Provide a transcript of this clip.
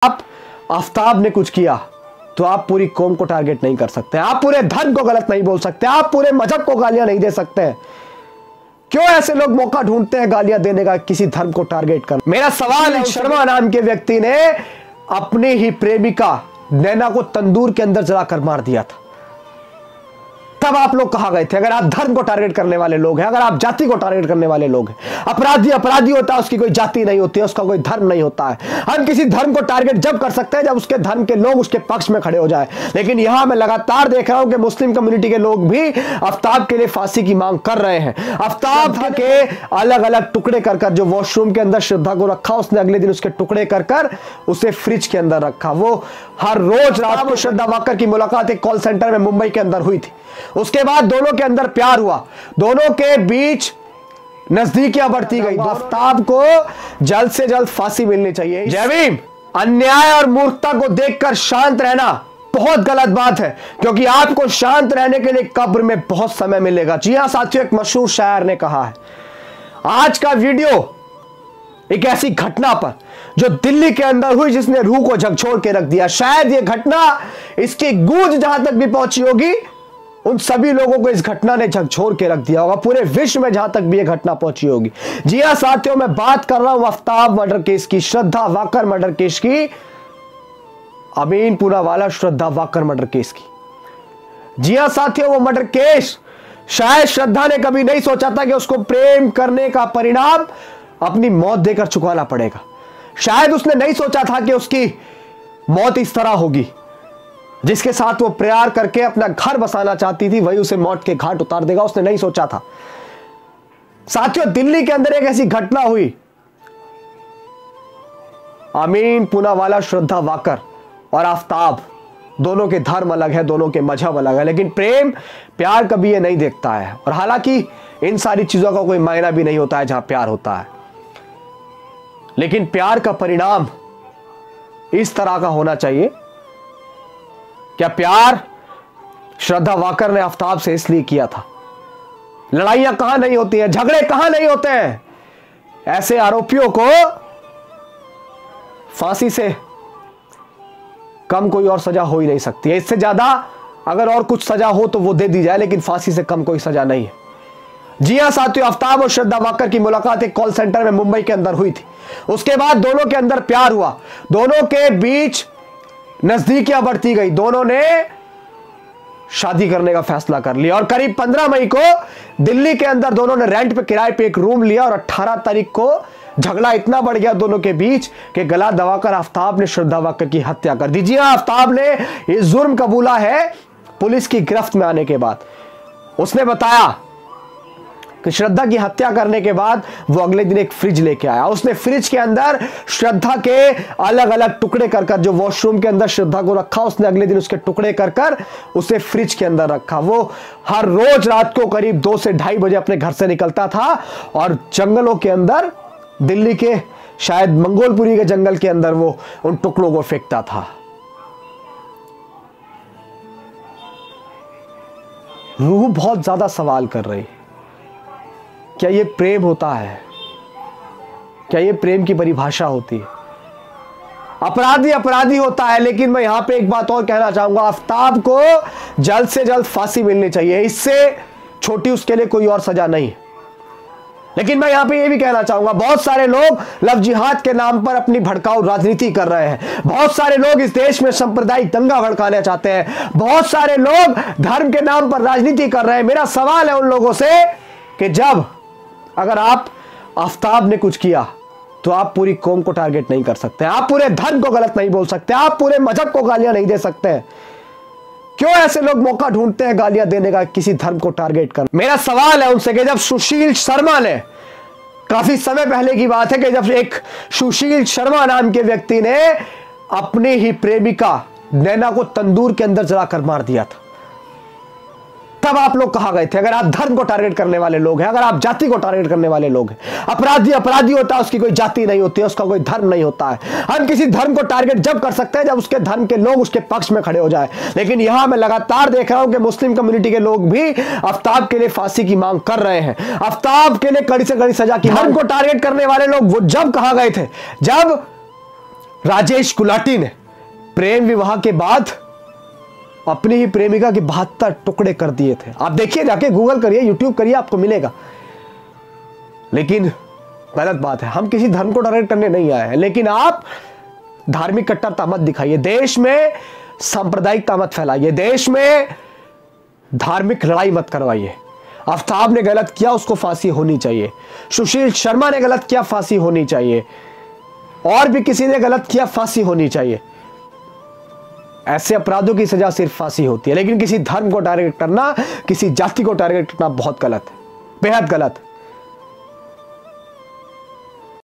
आप आफ्ताब ने कुछ किया तो आप पूरी कौम को टारगेट नहीं कर सकते, आप पूरे धर्म को गलत नहीं बोल सकते, आप पूरे मजहब को गालियां नहीं दे सकते। क्यों ऐसे लोग मौका ढूंढते हैं गालियां देने का, किसी धर्म को टारगेट कर। मेरा सवाल है, शर्मा नाम के व्यक्ति ने अपनी ही प्रेमिका नैना को तंदूर के अंदर जलाकर मार दिया था, तब आप लोग कहां गए थे? अगर आप धर्म को टारगेट करने वाले लोग हैं, अगर आप जाति को टारगेट करने वाले लोग हैं, अपराधी अपराधी होता है, उसकी कोई जाति नहीं होती है, उसका कोई धर्म नहीं होता है। हम किसी धर्म को टारगेट जब कर सकते हैं जब उसके धर्म के लोग उसके पक्ष में खड़े हो जाए। लेकिन यहां मैं लगातार देख रहा हूं कि मुस्लिम कम्युनिटी के लोग भी आफ्ताब के लिए फांसी की मांग कर रहे हैं। आफ्ताब के अलग अलग टुकड़े कर कर, जो वॉशरूम के अंदर श्रद्धा को रखा, उसने अगले दिन उसके टुकड़े कर कर उसे फ्रिज के अंदर रखा। वो हर रोज रात को श्रद्धा वाकर की मुलाकात एक कॉल सेंटर में मुंबई के अंदर हुई थी। उसके बाद दोनों के अंदर प्यार हुआ, दोनों के बीच नजदीकियां बढ़ती गई। आफ्ताब को जल्द से जल्द फांसी मिलनी चाहिए। जय भीम। अन्याय और मूर्खता को देखकर शांत रहना बहुत गलत बात है, क्योंकि आपको शांत रहने के लिए कब्र में बहुत समय मिलेगा। जी हां साथियों, एक मशहूर शायर ने कहा है। आज का वीडियो एक ऐसी घटना पर जो दिल्ली के अंदर हुई, जिसने रूह को झकझोर के रख दिया। शायद यह घटना, इसकी गूंज जहां तक भी पहुंची होगी, उन सभी लोगों को इस घटना ने झकझोर के रख दिया होगा, पूरे विश्व में जहां तक भी यह घटना पहुंची होगी। जी हां साथियों, मैं बात कर रहा हूं आफ्ताब मर्डर केस की, श्रद्धा वाकर मर्डर केस की, अमीन पूनावाला श्रद्धा वाकर मर्डर केस की। जी हां साथियों, वो मर्डर केस शायद श्रद्धा ने कभी नहीं सोचा था कि उसको प्रेम करने का परिणाम अपनी मौत देकर चुकाना पड़ेगा। शायद उसने नहीं सोचा था कि उसकी मौत इस तरह होगी। जिसके साथ वो प्यार करके अपना घर बसाना चाहती थी, वही उसे मौत के घाट उतार देगा, उसने नहीं सोचा था। साथियों, दिल्ली के अंदर एक ऐसी घटना हुई, अमीन पूनावाला श्रद्धा वाकर और आफ्ताब, दोनों के धर्म अलग है, दोनों के मजहब अलग है, लेकिन प्रेम प्यार कभी ये नहीं देखता है। और हालांकि इन सारी चीजों का कोई मायना भी नहीं होता है जहां प्यार होता है, लेकिन प्यार का परिणाम इस तरह का होना चाहिए। क्या प्यार श्रद्धा वाकर ने आफ्ताब से इसलिए किया था? लड़ाइयां कहां नहीं होती हैं, झगड़े कहां नहीं होते हैं। ऐसे आरोपियों को फांसी से कम कोई और सजा हो ही नहीं सकती है। इससे ज्यादा अगर और कुछ सजा हो तो वो दे दी जाए, लेकिन फांसी से कम कोई सजा नहीं है। जी हां साथियों, आफ्ताब और श्रद्धा वाकर की मुलाकात एक कॉल सेंटर में मुंबई के अंदर हुई थी। उसके बाद दोनों के अंदर प्यार हुआ, दोनों के बीच नजदीकियां बढ़ती गई, दोनों ने शादी करने का फैसला कर लिया। और करीब 15 मई को दिल्ली के अंदर दोनों ने रेंट पे, किराए पे एक रूम लिया, और 18 तारीख को झगड़ा इतना बढ़ गया दोनों के बीच कि गला दबाकर आफ्ताब ने श्रद्धा वाकर की हत्या कर दी। जी हां, आफ्ताब ने यह जुर्म कबूला है पुलिस की गिरफ्त में आने के बाद। उसने बताया कि श्रद्धा की हत्या करने के बाद वो अगले दिन एक फ्रिज लेके आया। उसने फ्रिज के अंदर श्रद्धा के अलग अलग टुकड़े कर कर, जो वॉशरूम के अंदर श्रद्धा को रखा, उसने अगले दिन उसके टुकड़े कर कर उसे फ्रिज के अंदर रखा। वो हर रोज रात को करीब 2 से 2:30 बजे अपने घर से निकलता था और जंगलों के अंदर, दिल्ली के शायद मंगोलपुरी के जंगल के अंदर, वो उन टुकड़ों को फेंकता था। रूह बहुत ज्यादा सवाल कर रही, क्या ये प्रेम होता है? क्या ये प्रेम की परिभाषा होती है? अपराधी अपराधी होता है, लेकिन मैं यहां पे एक बात और कहना चाहूंगा, आफ्ताब को जल्द से जल्द फांसी मिलनी चाहिए, इससे छोटी उसके लिए कोई और सजा नहीं है। लेकिन मैं यहां पे ये भी कहना चाहूंगा, बहुत सारे लोग लव जिहाद के नाम पर अपनी भड़काऊ राजनीति कर रहे हैं। बहुत सारे लोग इस देश में सांप्रदायिक दंगा भड़काना चाहते हैं। बहुत सारे लोग धर्म के नाम पर राजनीति कर रहे हैं। मेरा सवाल है उन लोगों से कि जब अगर आप आफ्ताब ने कुछ किया तो आप पूरी कौम को टारगेट नहीं कर सकते, आप पूरे धर्म को गलत नहीं बोल सकते, आप पूरे मजहब को गालियां नहीं दे सकते। क्यों ऐसे लोग मौका ढूंढते हैं गालियां देने का, किसी धर्म को टारगेट कर। मेरा सवाल है उनसे कि जब सुशील शर्मा ने, काफी समय पहले की बात है कि जब एक सुशील शर्मा नाम के व्यक्ति ने अपनी ही प्रेमिका नैना को तंदूर के अंदर जलाकर मार दिया था, तब आप लोग कहां गए थे? अगर आप धर्म को टारगेट करने वाले लोग हैं, अगर आप जाति को टारगेट करने वाले लोग हैं, अपराधी अपराधी होता है, उसकी कोई जाति नहीं होती है, उसका कोई धर्म नहीं होता है। हम किसी धर्म को टारगेट जब कर सकते हैं जब उसके धर्म के लोग उसके पक्ष में खड़े हो जाए। लेकिन यहां मैं लगातार देख रहा हूं कि मुस्लिम कम्युनिटी के लोग भी आफ्ताब के लिए फांसी की मांग कर रहे हैं, आफ्ताब के लिए कड़ी से कड़ी सजा की। धर्म को टारगेट करने वाले लोग वो जब कहां गए थे? जब राजेश गुलाटी ने प्रेम विवाह के बाद अपनी ही प्रेमिका के 72 टुकड़े कर दिए थे। आप देखिए, जाके गूगल करिए, यूट्यूब करिए, आपको मिलेगा। लेकिन गलत बात है, हम किसी धर्म को टारगेट करने नहीं आए हैं, लेकिन आप धार्मिक कट्टरता मत दिखाइए, देश में सांप्रदायिकता मत फैलाइए, देश में धार्मिक लड़ाई मत करवाइए। आफ्ताब ने गलत किया, उसको फांसी होनी चाहिए। सुशील शर्मा ने गलत किया, फांसी होनी चाहिए। और भी किसी ने गलत किया, फांसी होनी चाहिए। ऐसे अपराधों की सजा सिर्फ फांसी होती है, लेकिन किसी धर्म को टारगेट करना, किसी जाति को टारगेट करना बहुत गलत है, बेहद गलत है।